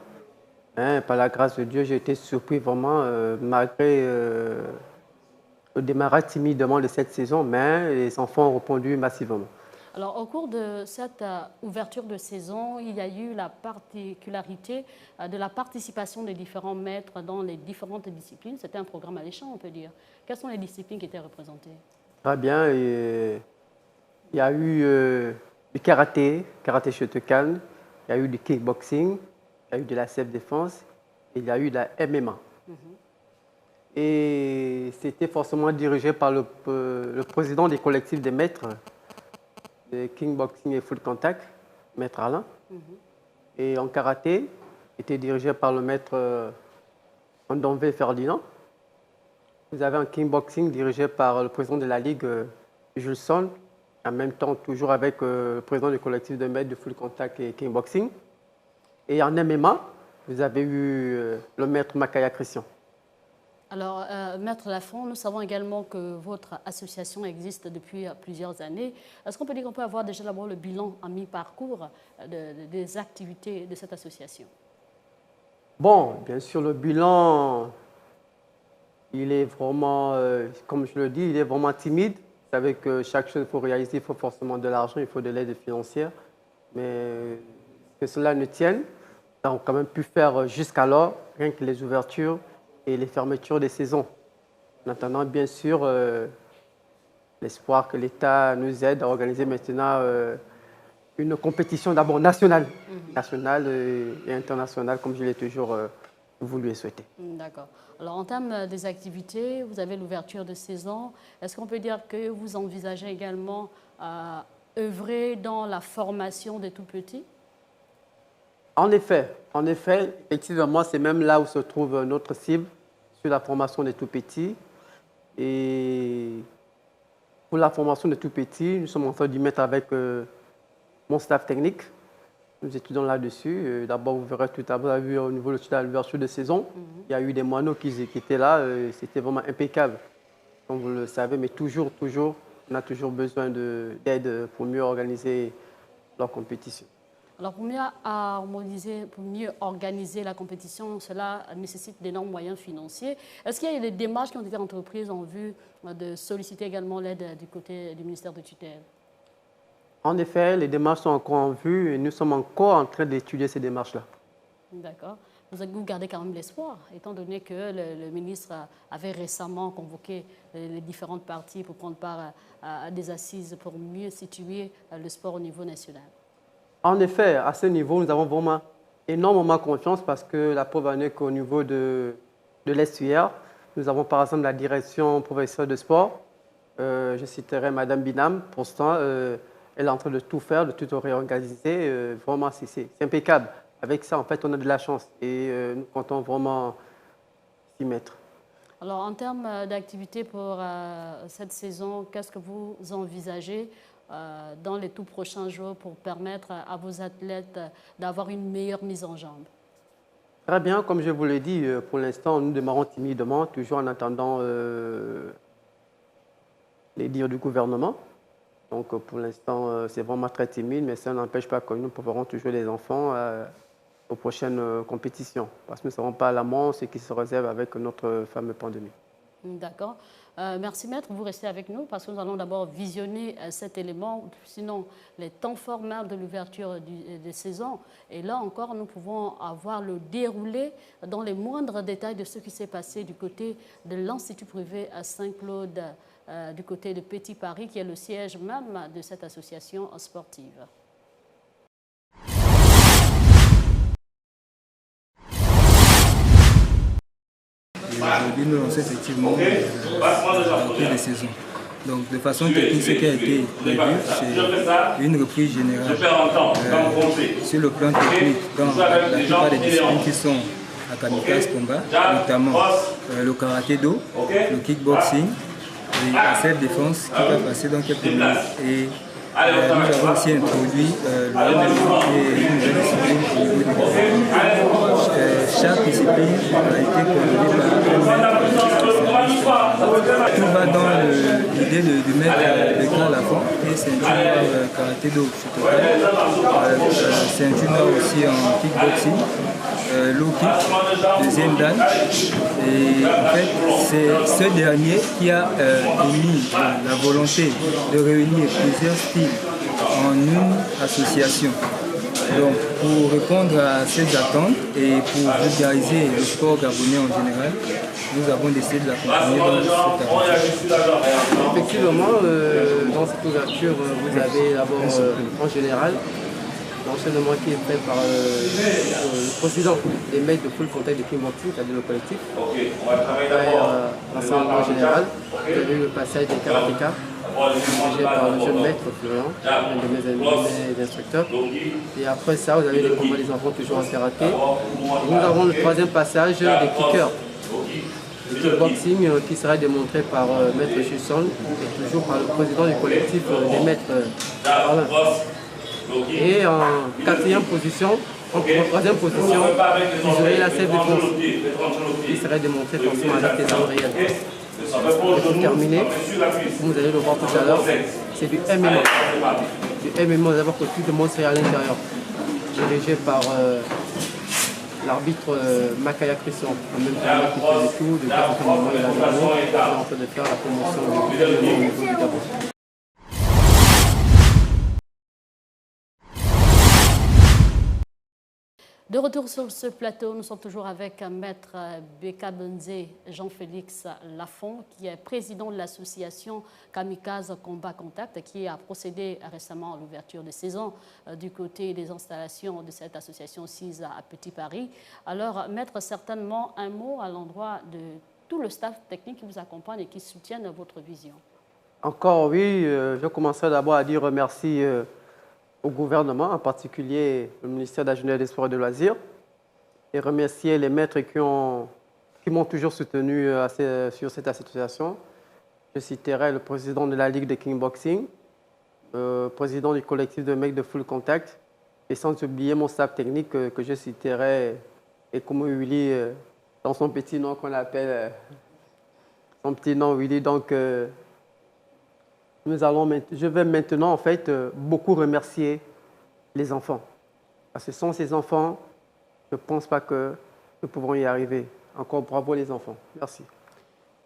Par la grâce de Dieu, j'ai été surpris vraiment, malgré le démarrage timidement de cette saison, mais les enfants ont répondu massivement. Alors, au cours de cette ouverture de saison, il y a eu la particularité de la participation des différents maîtres dans les différentes disciplines. C'était un programme alléchant, on peut dire. Quelles sont les disciplines qui étaient représentées? Très bien. Et il y a eu du karaté Shotokan, il y a eu du kickboxing, il y a eu de la self-défense et il y a eu de la MMA. Et c'était forcément dirigé par le président des collectifs des maîtres de kickboxing et full contact, maître Alain. Et en karaté, était dirigé par le maître Ndombe Ferdinand. Vous avez un kickboxing dirigé par le président de la Ligue, Jules Son, en même temps toujours avec le président du collectif de maîtres de full contact et kickboxing. Et en MMA, vous avez eu le maître Makaya Christian. Alors, Maître Lafont, nous savons également que votre association existe depuis plusieurs années. Est-ce qu'on peut dire qu'on peut avoir déjà d'abord le bilan à mi-parcours des activités de cette association? Bon, bien sûr, le bilan, il est vraiment, comme je le dis, il est vraiment timide. Vous savez que chaque chose qu'il faut réaliser, il faut forcément de l'argent, il faut de l'aide financière. Mais que cela ne tienne, on a quand même pu faire jusqu'alors, rien que les ouvertures et les fermetures des saisons. En attendant, bien sûr, l'espoir que l'État nous aide à organiser maintenant une compétition d'abord nationale, nationale et internationale, comme je l'ai toujours voulu et souhaité. D'accord. Alors, en termes des activités, vous avez l'ouverture de saison. Est-ce qu'on peut dire que vous envisagez également œuvrer dans la formation des tout-petits? En effet, effectivement, c'est même là où se trouve notre cible, sur la formation des tout-petits. Et pour la formation des tout-petits, nous sommes en train d'y mettre avec mon staff technique. Nous étudions là-dessus. D'abord, vous verrez tout à l'heure, vous avez vu au niveau de l'ouverture de saison, il y a eu des moineaux qui étaient là. C'était vraiment impeccable, comme vous le savez. Mais toujours, on a toujours besoin d'aide pour mieux organiser leur compétition. Alors, pour mieux harmoniser, pour mieux organiser la compétition, cela nécessite d'énormes moyens financiers. Est-ce qu'il y a des démarches qui ont été entreprises en vue de solliciter également l'aide du côté du ministère de tutelle? En effet, les démarches sont encore en vue et nous sommes encore en train d'étudier ces démarches-là. D'accord. Vous gardez quand même l'espoir, étant donné que le ministre avait récemment convoqué les différentes parties pour prendre part à des assises pour mieux situer le sport au niveau national. En effet, à ce niveau, nous avons vraiment énormément confiance parce que la preuve en est qu'au niveau de l'ESUR, nous avons par exemple la direction professionnelle de sport. Je citerai Madame Binam, pour l'instant, elle est en train de tout faire, de tout réorganiser. Vraiment, c'est impeccable. Avec ça, en fait, on a de la chance et nous comptons vraiment s'y mettre. Alors, en termes d'activité pour cette saison, qu'est-ce que vous envisagez dans les tout prochains jours pour permettre à vos athlètes d'avoir une meilleure mise en jambe? Très bien, comme je vous l'ai dit, pour l'instant, nous démarrons timidement, toujours en attendant les dires du gouvernement. Donc pour l'instant, c'est vraiment très timide, mais ça n'empêche pas que nous préparons toujours les enfants aux prochaines compétitions. Parce que nous ne savons pas à l'amont ce qui se réserve avec notre fameuse pandémie. D'accord. Merci Maître, vous restez avec nous parce que nous allons d'abord visionner cet élément, sinon les temps forts de l'ouverture des saisons. Et là encore, nous pouvons avoir le déroulé dans les moindres détails de ce qui s'est passé du côté de l'Institut privé à Saint-Claude, du côté de Petit Paris, qui est le siège même de cette association sportive. Aujourd'hui, nous lançons effectivement la reprise des saisons. Donc, de façon technique, ce qui a été prévu, c'est une reprise générale sur le plan technique dans la plupart des disciplines qui sont à kamikaze combat, notamment le karaté-do, le kickboxing et la self-défense qui va passer dans quelques minutes. Et nous avons aussi introduit le MMA qui est une nouvelle discipline au niveau du Gabon. Chaque discipline a été coordonnée par un maître. Tout va dans l'idée de mettre le camp à la fond, qui est ceinture karaté-do Shotokan, ceinture noire aussi en kickboxing, low kick, deuxième dan. Et en fait, c'est ce dernier qui a émis la volonté de réunir plusieurs styles en une association. Donc, pour répondre à ces attentes et pour vulgariser le sport gabonais en général, nous avons décidé de l'accompagner dans cette aventure. Effectivement, dans cette ouverture, vous avez d'abord en général l'enseignement qui est fait par le président des maîtres de full contact de kickboxing, c'est-à-dire le collectif. L'enseignement général, vous avez le passage des karatékas, dirigé par le jeune maître Florian, un de mes instructeurs. Et après ça, vous avez les combats des enfants toujours en karaté. Et nous avons le troisième passage des kickers. Le kickboxing qui sera démontré par Maître Chusson et toujours par le président du collectif des maîtres Alain. Et en quatrième position, en troisième position, vous aurez la self défense qui serait démontrée forcément avec les armes réelles. Et pour terminer, vous allez le voir tout à l'heure, c'est du MMA. Du MMA, d'abord que tout le monde serait à l'intérieur, dirigé par l'arbitre Makaya Christian, en même temps qui fait le tout, de quelques moments il a en train de faire la promotion du MMA au niveau du Gabon. De retour sur ce plateau, nous sommes toujours avec Maître Beka Benzé Jean-Félix Lafont, qui est président de l'association Kamikaze Combat Contact, qui a procédé récemment à l'ouverture de saison du côté des installations de cette association CISA à Petit Paris. Alors, Maître, certainement un mot à l'endroit de tout le staff technique qui vous accompagne et qui soutiennent votre vision. Encore oui, je commencerai d'abord à dire merci au gouvernement, en particulier le ministère de la Jeunesse, des Sports et des Loisirs, et remercier les maîtres qui m'ont toujours soutenu sur cette association. Je citerai le président de la Ligue de Kickboxing, le président du collectif de mecs de full contact, et sans oublier mon staff technique que je citerai, et comme Willy, dans son petit nom qu'on appelle, son petit nom Willy, donc je vais maintenant en fait beaucoup remercier les enfants. Parce que sans ces enfants, je ne pense pas que nous pouvons y arriver. Encore bravo les enfants. Merci.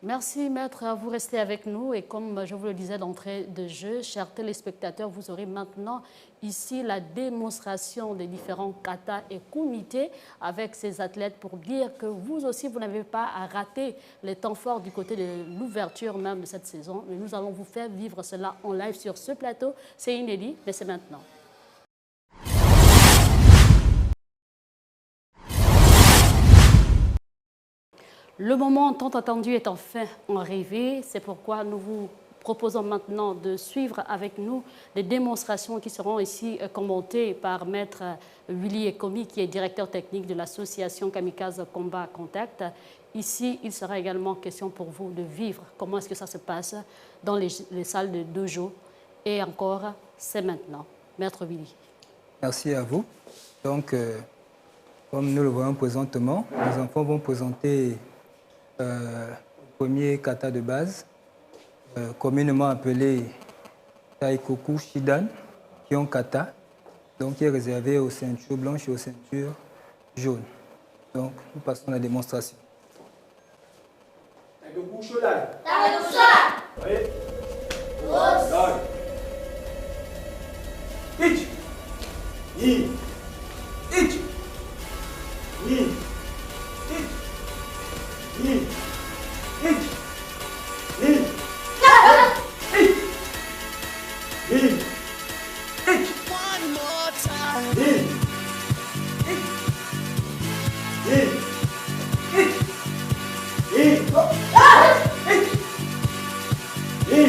Merci Maître, vous restez avec nous et comme je vous le disais d'entrée de jeu, chers téléspectateurs, vous aurez maintenant ici la démonstration des différents katas et comités avec ces athlètes pour dire que vous aussi, vous n'avez pas à rater les temps forts du côté de l'ouverture même de cette saison. Mais nous allons vous faire vivre cela en live sur ce plateau. C'est inédit, mais c'est maintenant. Le moment tant attendu est enfin arrivé. C'est pourquoi nous vous proposons maintenant de suivre avec nous des démonstrations qui seront ici commentées par Maître Willy Ekomi, qui est directeur technique de l'association Kamikaze Combat Contact. Ici, il sera également question pour vous de vivre comment est-ce que ça se passe dans les salles de dojo. Et encore, c'est maintenant. Maître Willy. Merci à vous. Donc, comme nous le voyons présentement, les enfants vont présenter le premier kata de base, communément appelé Taikoku Shidan, Kion Kata, donc qui est réservé aux ceintures blanches et aux ceintures jaunes. Donc, nous passons à la démonstration. Taikoku Shidan. Taikoku Shidan. Ich. Ni. Ich. Ni. Ich. Ni. Ich. Ni. Ich. Ni. Ich. One more time. Ni. Ich. Ni. Ich. Ni. Ich. Ni.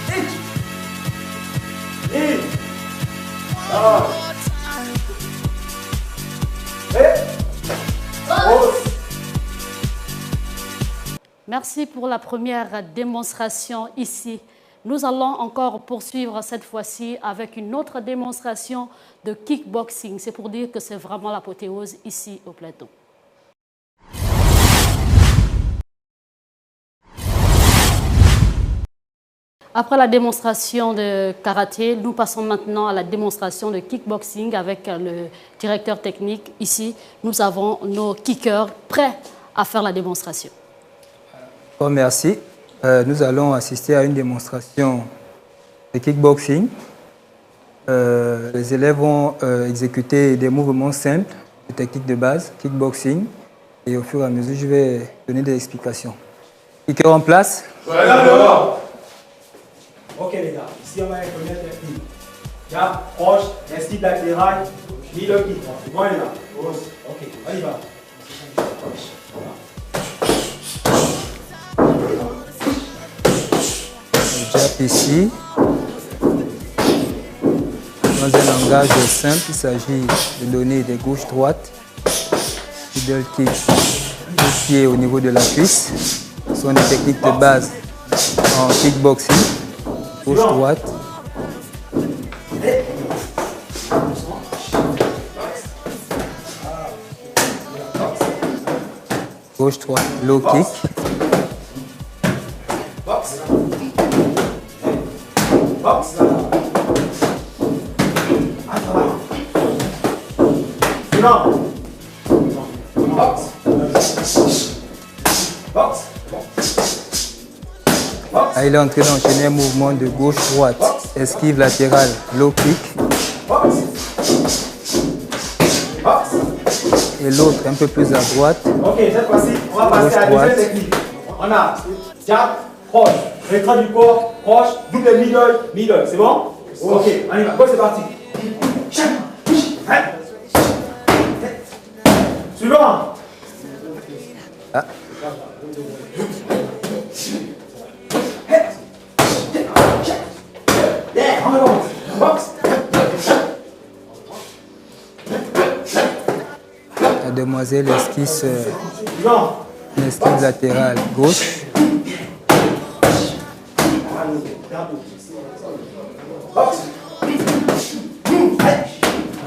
Ich. Ni. Ah. Merci pour la première démonstration ici. Nous allons encore poursuivre cette fois-ci avec une autre démonstration de kickboxing. C'est pour dire que c'est vraiment l'apothéose ici au plateau. Après la démonstration de karaté, nous passons maintenant à la démonstration de kickboxing avec le directeur technique. Ici, nous avons nos kickers prêts à faire la démonstration. Oh, merci. Nous allons assister à une démonstration de kickboxing. les élèves vont exécuter des mouvements simples, des techniques de base, kickboxing. Et au fur et à mesure, je vais donner des explications. Kicker en place. Voilà dehors. Ok les gars, ici on va les premières techniques. Jab, proche, esquive latérale, middle kick. C'est bon les gars. Ok, on y va. Jab ici. Dans un langage simple, il s'agit de donner des gauches-droites. Middle kick, le pied au niveau de la cuisse. Ce sont des techniques de base en kickboxing. Gauche-droite. Gauche-droite, low kick. Là, il est en train d'enchaîner un mouvement de gauche-droite. Esquive latérale, low kick. Et l'autre un peu plus à droite. Ok, cette fois-ci, on va passer à la deuxième technique. On a jab, proche, rétrait du corps, proche, double middle, c'est bon? Ok, on y va, go, c'est parti. Suivant. Ah. La demoiselle esquisse une esquive latérale gauche.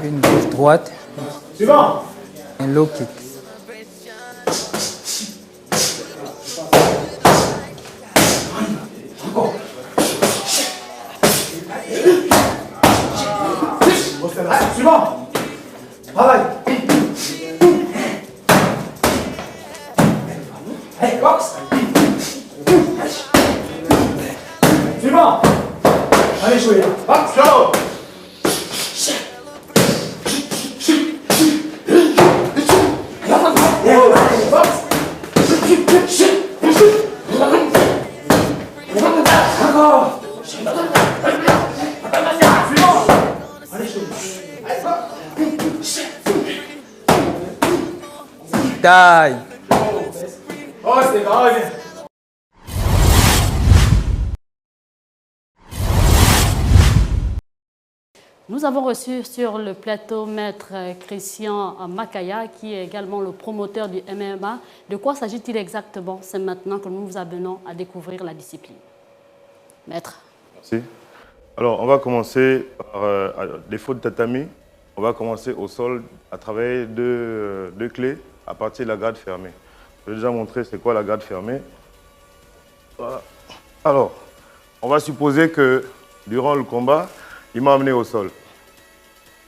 Une gauche droite. Un low kick. Suivant. Travail. Hey, box. Suivant. Allez jouer. Box, go. Taille. Oh, c'est grave. Nous avons reçu sur le plateau maître Christian Makaya, qui est également le promoteur du MMA. De quoi s'agit-il exactement? C'est maintenant que nous vous amenons à découvrir la discipline. Maître. Merci. Alors, on va commencer par défaut de tatami. On va commencer au sol à travailler deux clés à partir de la garde fermée. Je vais déjà montrer c'est quoi la garde fermée. Voilà. Alors, on va supposer que durant le combat, il m'a amené au sol.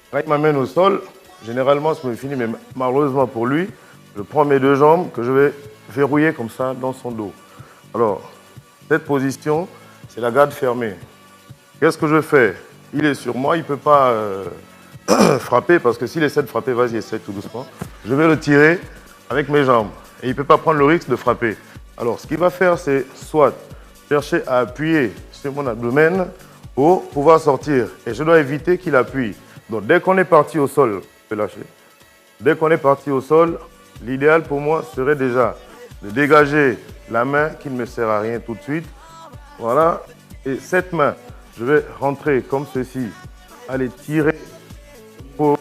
Quand il m'amène au sol, généralement, ça me finit, mais malheureusement pour lui, je prends mes deux jambes que je vais verrouiller comme ça dans son dos. Alors, cette position, c'est la garde fermée. Qu'est-ce que je fais? Il est sur moi, il ne peut pas frapper, parce que s'il essaie de frapper, vas-y, essaie tout doucement. Je vais le tirer avec mes jambes. Et il ne peut pas prendre le risque de frapper. Alors, ce qu'il va faire, c'est soit chercher à appuyer sur mon abdomen pour pouvoir sortir. Et je dois éviter qu'il appuie. Donc, dès qu'on est parti au sol, je peux lâcher. Dès qu'on est parti au sol, l'idéal pour moi serait déjà de dégager la main qui ne me sert à rien tout de suite. Voilà. Et cette main, je vais rentrer comme ceci, aller tirer pour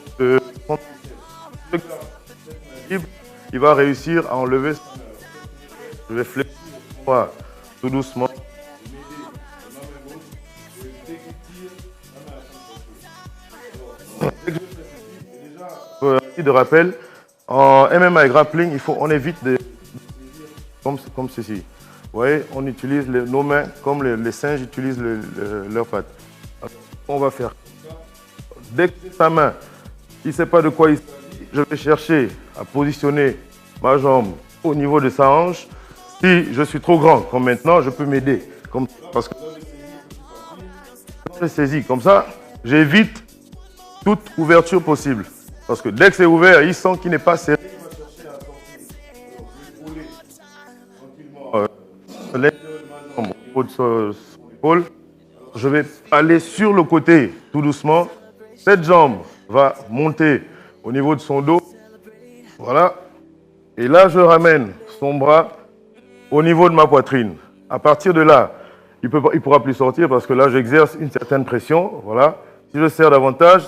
il va réussir à enlever. Je vais fléchir tout doucement. De rappel, en MMA et grappling, on évite comme ceci. Vous voyez, on utilise nos mains comme les singes utilisent leurs pattes. On va faire. Dès que sa main, il ne sait pas de quoi il s'agit, je vais chercher à positionner ma jambe au niveau de sa hanche. Si je suis trop grand, comme maintenant, je peux m'aider. Parce que quand je saisis comme ça, j'évite toute ouverture possible. Parce que dès que c'est ouvert, il sent qu'il n'est pas serré. Il va chercher à sortir. Alors, je vais rouler tranquillement l'intérieur de ma jambe au niveau de son épaule. Je vais aller sur le côté, tout doucement. Cette jambe va monter au niveau de son dos. Voilà. Et là, je ramène son bras au niveau de ma poitrine. À partir de là, il ne pourra plus sortir parce que là, j'exerce une certaine pression. Voilà. Si je serre davantage,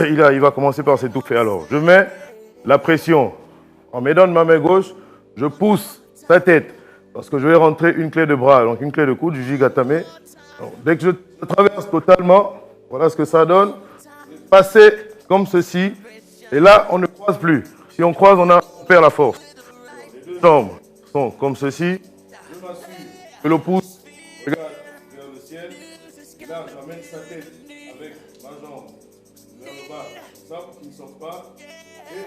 il va commencer par s'étouffer. Alors, je mets la pression. En m'aidant de ma main gauche, je pousse sa tête parce que je vais rentrer une clé de bras, donc une clé de coude, du jigatame. Donc, dès que je traverse totalement, voilà ce que ça donne. Passer comme ceci. Et là, on ne croise plus. Si on croise, on perd la force. Les deux jambes sont comme ceci. Je m'assure que le pouce regarde vers le ciel. Et là, j'amène sa tête avec ma jambe vers le bas, ça pour qu'il ne sorte pas. Et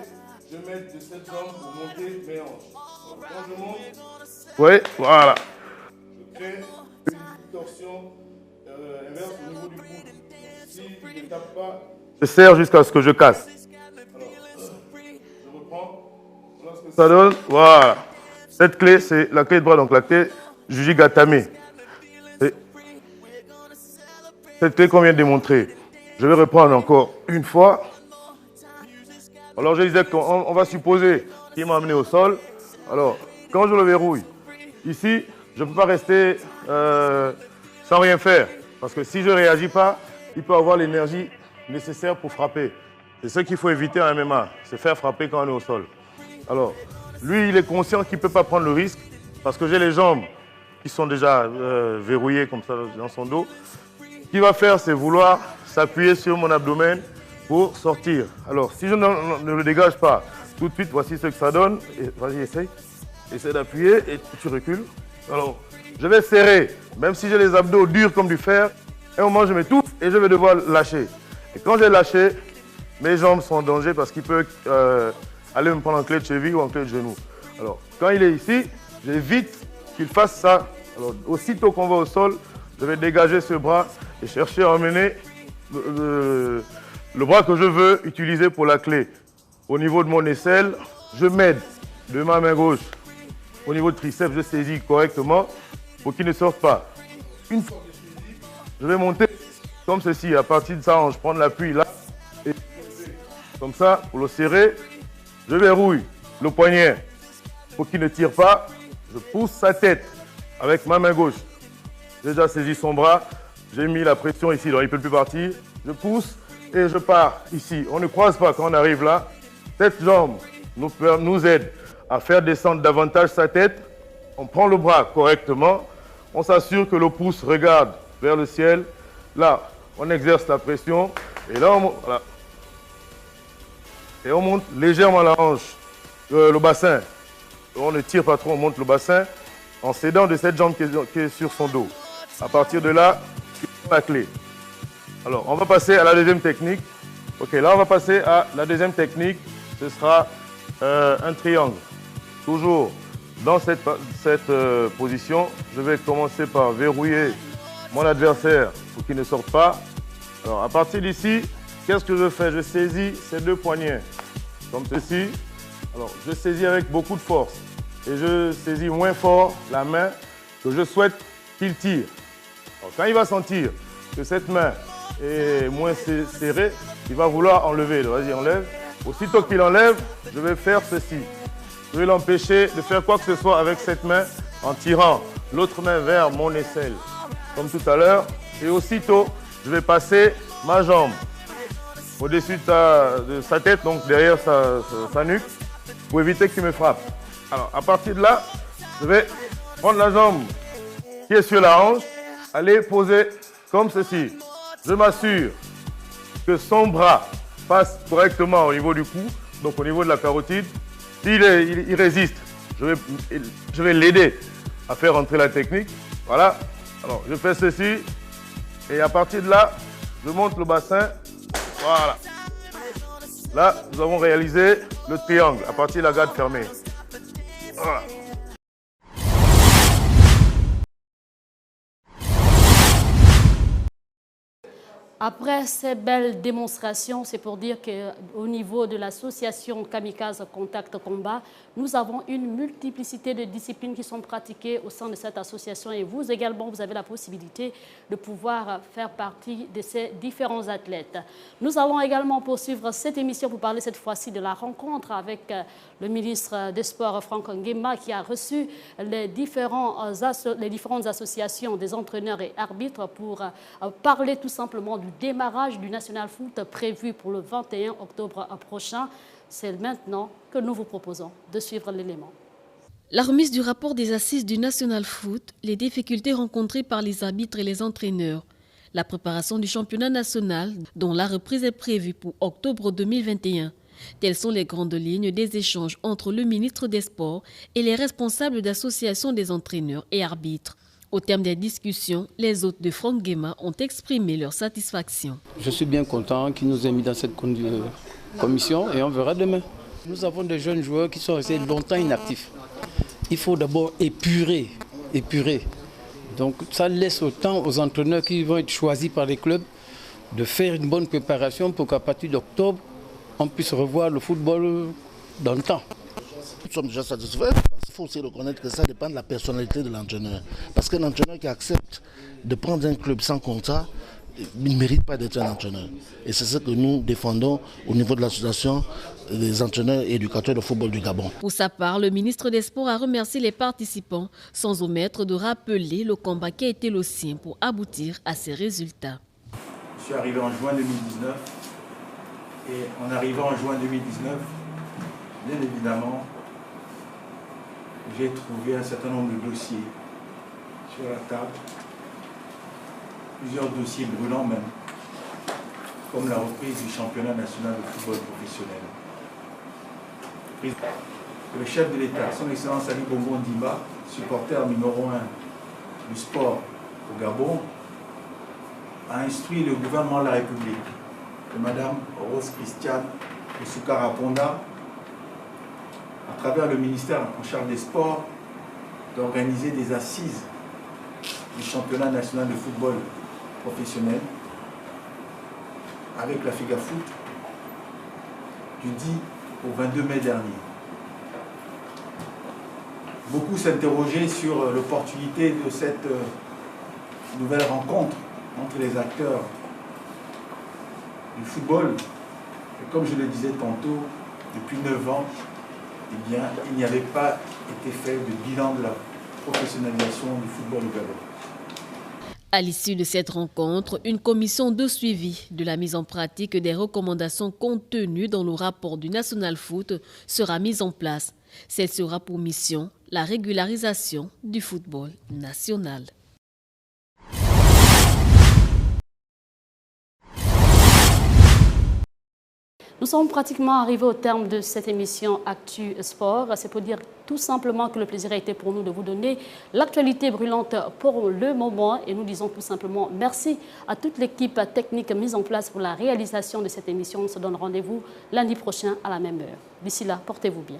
je mets de cette jambe pour monter mes hanches. Donc, quand je monte, oui, voilà. Je crée une torsion inverse au niveau du coude. Si je ne tape pas, je serre jusqu'à ce que je casse. Alors, je reprends. Voilà ce que ça donne. Voilà. Cette clé, c'est la clé de bras, donc la clé Jujigatame. Cette clé qu'on vient de démontrer. Je vais reprendre encore une fois. Alors, je disais qu'on va supposer qu'il m'a amené au sol. Alors, quand je le verrouille, ici, je ne peux pas rester sans rien faire. Parce que si je ne réagis pas, il peut avoir l'énergie nécessaire pour frapper. C'est ce qu'il faut éviter en MMA, c'est faire frapper quand on est au sol. Alors, lui, il est conscient qu'il ne peut pas prendre le risque parce que j'ai les jambes qui sont déjà verrouillées comme ça dans son dos. Ce qu'il va faire, c'est vouloir s'appuyer sur mon abdomen pour sortir. Alors, si je ne le dégage pas tout de suite, voici ce que ça donne. Vas-y, essaye. Essaye d'appuyer et tu recules. Alors, je vais serrer, même si j'ai les abdos durs comme du fer. À un moment, je m'étouffe et je vais devoir lâcher. Et quand j'ai lâché, mes jambes sont en danger parce qu'il peut aller me prendre en clé de cheville ou en clé de genou. Alors, quand il est ici, j'évite qu'il fasse ça. Alors, aussitôt qu'on va au sol, je vais dégager ce bras et chercher à emmener le bras que je veux utiliser pour la clé. Au niveau de mon aisselle, je m'aide de ma main gauche. Au niveau de triceps, je saisis correctement pour qu'il ne sorte pas. Une fois que je saisis, je vais monter comme ceci. À partir de ça, je prends l'appui là. Et comme ça, pour le serrer, je verrouille le poignet pour qu'il ne tire pas. Je pousse sa tête avec ma main gauche. J'ai déjà saisi son bras. J'ai mis la pression ici, donc il ne peut plus partir. Je pousse et je pars ici. On ne croise pas quand on arrive là. Cette jambe nous aide à faire descendre davantage sa tête. On prend le bras correctement. On s'assure que le pouce regarde vers le ciel. Là, on exerce la pression. Et là, voilà. Et on monte légèrement la hanche, le bassin. On ne tire pas trop, on monte le bassin en s'aidant de cette jambe qui est sur son dos. À partir de là, la clé. Alors, on va passer à la deuxième technique. Ok, là, on va passer à la deuxième technique. Ce sera un triangle. Toujours dans cette position, je vais commencer par verrouiller mon adversaire pour qu'il ne sorte pas. Alors, à partir d'ici, qu'est-ce que je fais? Je saisis ces deux poignets, comme ceci. Alors, je saisis avec beaucoup de force et je saisis moins fort la main que je souhaite qu'il tire. Alors, quand il va sentir que cette main est moins serrée, il va vouloir enlever. Vas-y, enlève. Aussitôt qu'il enlève, je vais faire ceci. Je vais l'empêcher de faire quoi que ce soit avec cette main en tirant l'autre main vers mon aisselle, comme tout à l'heure. Et aussitôt, je vais passer ma jambe au-dessus de sa tête, donc derrière sa nuque, pour éviter qu'il me frappe. Alors, à partir de là, je vais prendre la jambe qui est sur la hanche, aller poser comme ceci. Je m'assure que son bras passe correctement au niveau du cou, donc au niveau de la carotide. S'il il résiste, je vais l'aider à faire entrer la technique. Voilà. Alors, je fais ceci. Et à partir de là, je monte le bassin. Voilà. Là, nous avons réalisé le triangle à partir de la garde fermée. Voilà. Après ces belles démonstrations, c'est pour dire qu'au niveau de l'association Kamikaze Contact Combat, nous avons une multiplicité de disciplines qui sont pratiquées au sein de cette association. Et vous également, vous avez la possibilité de pouvoir faire partie de ces différents athlètes. Nous allons également poursuivre cette émission pour parler cette fois-ci de la rencontre avec le ministre des Sports, Franck Nguema, qui a reçu les différentes associations des entraîneurs et arbitres pour parler tout simplement du démarrage du National Foot prévu pour le 21 octobre prochain. C'est maintenant que nous vous proposons de suivre l'élément. La remise du rapport des assises du National Foot, les difficultés rencontrées par les arbitres et les entraîneurs, la préparation du championnat national dont la reprise est prévue pour octobre 2021. Telles sont les grandes lignes des échanges entre le ministre des Sports et les responsables d'associations des entraîneurs et arbitres. Au terme des discussions, les hôtes de Franck Nguema ont exprimé leur satisfaction. Je suis bien content qu'il nous ait mis dans cette commission et on verra demain. Nous avons des jeunes joueurs qui sont restés longtemps inactifs. Il faut d'abord épurer. Donc ça laisse le temps aux entraîneurs qui vont être choisis par les clubs de faire une bonne préparation pour qu'à partir d'octobre, on puisse revoir le football dans le temps. Nous sommes déjà satisfaits. Il faut aussi reconnaître que ça dépend de la personnalité de l'entraîneur. Parce qu'un entraîneur qui accepte de prendre un club sans contrat, il ne mérite pas d'être un entraîneur. Et c'est ce que nous défendons au niveau de l'association des entraîneurs et éducateurs de football du Gabon. Pour sa part, le ministre des Sports a remercié les participants sans omettre de rappeler le combat qui a été le sien pour aboutir à ces résultats. Je suis arrivé en juin 2019 et en arrivant en juin 2019, bien évidemment, j'ai trouvé un certain nombre de dossiers sur la table, plusieurs dossiers brûlants même, comme la reprise du championnat national de football professionnel. Le chef de l'État, son Excellence Ali Bongo Ondimba, supporter numéro 1 du sport au Gabon, a instruit le gouvernement de la République, de Mme Rose Christiane de Soukara-Ponda, à travers le ministère en charge des sports, d'organiser des assises du championnat national de football professionnel avec la FIGA Foot du 10 au 22 mai dernier. Beaucoup s'interrogeaient sur l'opportunité de cette nouvelle rencontre entre les acteurs du football. Et comme je le disais tantôt, depuis 9 ans, eh bien, il n'y avait pas été fait de bilan de la professionnalisation du football au Gabon. À l'issue de cette rencontre, une commission de suivi de la mise en pratique des recommandations contenues dans le rapport du National Foot sera mise en place. Celle sera pour mission la régularisation du football national. Nous sommes pratiquement arrivés au terme de cette émission Actu Sport. C'est pour dire tout simplement que le plaisir a été pour nous de vous donner l'actualité brûlante pour le moment. Et nous disons tout simplement merci à toute l'équipe technique mise en place pour la réalisation de cette émission. On se donne rendez-vous lundi prochain à la même heure. D'ici là, portez-vous bien.